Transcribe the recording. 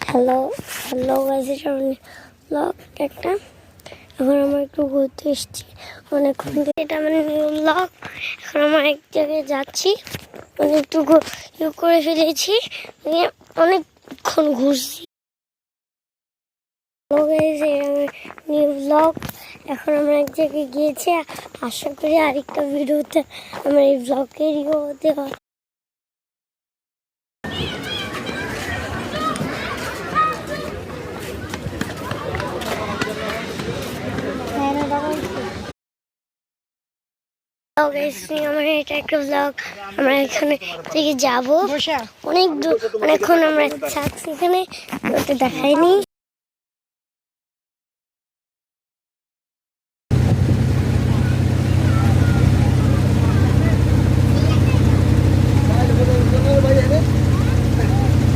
Hello hello guys, এটা blog একটা। এখন আমরা একটু ঘুরতে এসেছি অনেকক্ষণ থেকে। এটা মানে ব্লগ। এখন আমরা এক জায়গায় যাচ্ছি, মানে একটু করে ফেলেছি, অনেকক্ষণ ঘুরছি। New blog. এখন আমরা এক জায়গায় গিয়েছি, আশা করি আরেকটা ভিডিওতে আমার এই ব্লগেরও দেওয়া। আমার এটা একটা ব্লগ। আমরা এখানে থেকে যাবো অনেক দূর, অনেকক্ষণ আমরা থাকছি এখানে, ওটা দেখাইনি।